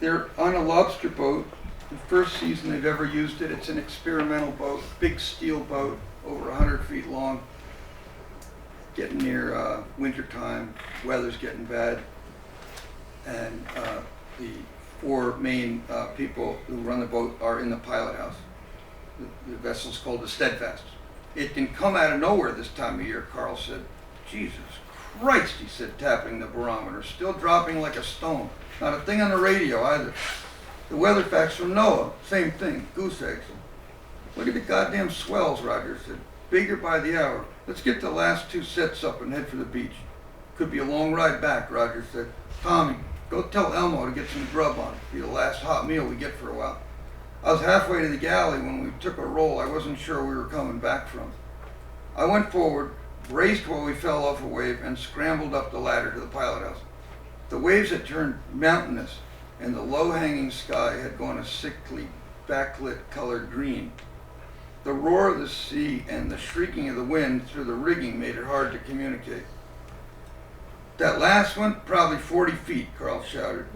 They're on a lobster boat. The first season they've ever used it. It's an experimental boat, big steel boat, over 100 feet long. Getting near winter time, weather's getting bad, and the four main people who run the boat are in the pilot house. The vessel's called the Steadfast. It can come out of nowhere this time of year, Carl said. Jesus Christ, he said, tapping the barometer, still dropping like a stone. Not a thing on the radio either. The weather facts from NOAA, same thing, goose eggs. Look at the goddamn swells, Roger said. Bigger by the hour. Let's get the last two sets up and head for the beach. Could be a long ride back, Roger said. Tommy, go tell Elmo to get some grub on. Be the last hot meal we get for a while. I was halfway to the galley when we took a roll I wasn't sure we were coming back from. I went forward, braced while we fell off a wave, and scrambled up the ladder to the pilot house. The waves had turned mountainous, and the low-hanging sky had gone a sickly, backlit colored green. The roar of the sea and the shrieking of the wind through the rigging made it hard to communicate. That last one, probably 40 feet, Carl shouted.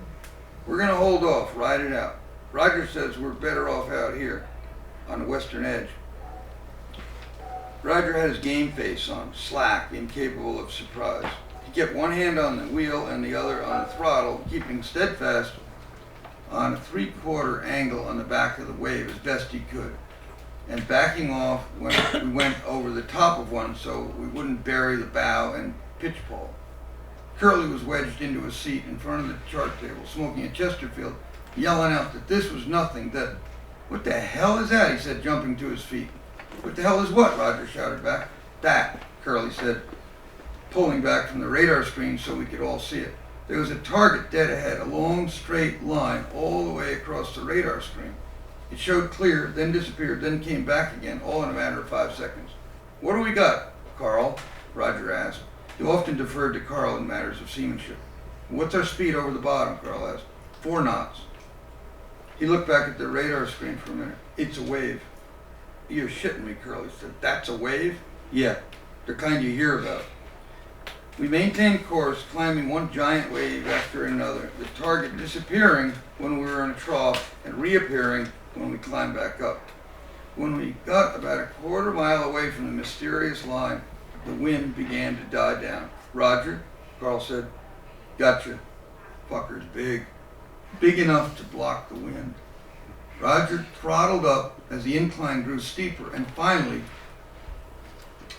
We're going to hold off, ride it out. Roger says we're better off out here on the western edge. Roger had his game face on, slack, incapable of surprise. He kept one hand on the wheel and the other on the throttle, keeping steadfast on a 3/4 angle on the back of the wave as best he could, and backing off when we went over the top of one so we wouldn't bury the bow and pitch pole. Curly was wedged into a seat in front of the chart table, smoking a Chesterfield, yelling out that this was nothing, that, what the hell is that, he said, jumping to his feet. What the hell is what, Roger shouted back. That, Curly said, pulling back from the radar screen so we could all see it. There was a target dead ahead, a long straight line all the way across the radar screen. It showed clear, then disappeared, then came back again, all in a matter of 5 seconds. What do we got, Carl? Roger asked. He often deferred to Carl in matters of seamanship. What's our speed over the bottom, Carl asked. 4 knots. He looked back at the radar screen for a minute. It's a wave. You're shitting me, Curly said. That's a wave? Yeah, the kind you hear about. We maintained course, climbing one giant wave after another, the target disappearing when we were in a trough and reappearing when we climbed back up. When we got about a 1/4 mile away from the mysterious line, the wind began to die down. Roger, Carl said, gotcha. Fucker's big. Big enough to block the wind. Roger throttled up as the incline grew steeper, and finally,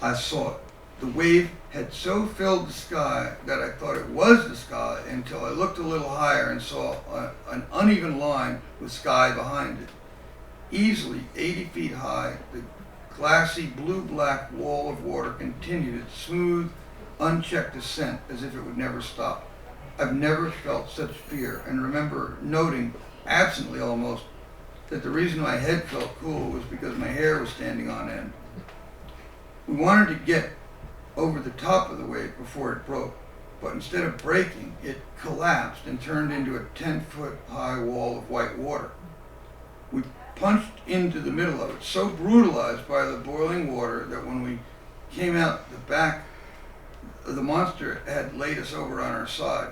I saw it. The wave had so filled the sky that I thought it was the sky until I looked a little higher and saw an uneven line with sky behind it. Easily 80 feet high, the glassy blue-black wall of water continued its smooth, unchecked ascent as if it would never stop. I've never felt such fear, and remember noting, absently almost, that the reason my head felt cool was because my hair was standing on end. We wanted to get over the top of the wave before it broke, but instead of breaking, it collapsed and turned into a 10-foot high wall of white water. We punched into the middle of it, so brutalized by the boiling water that when we came out the back, the monster had laid us over on our side.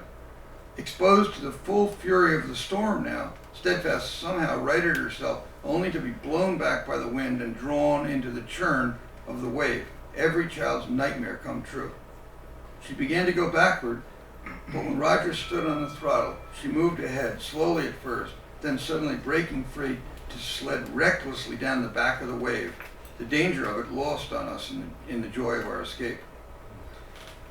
Exposed to the full fury of the storm now, Steadfast somehow righted herself only to be blown back by the wind and drawn into the churn of the wave. Every child's nightmare come true. She began to go backward, but when Roger stood on the throttle, she moved ahead, slowly at first, then suddenly breaking free to sled recklessly down the back of the wave, the danger of it lost on us in the joy of our escape.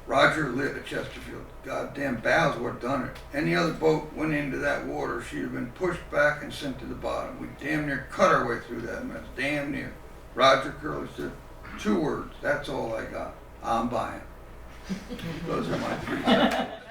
Roger lit a Chesterfield. Goddamn bow's what done it. Any other boat went into that water, she'd have been pushed back and sent to the bottom. We damn near cut our way through that mess. Damn near. Roger, Curly said, 2 words. That's all I got. I'm buying. Those are my 3 sentences.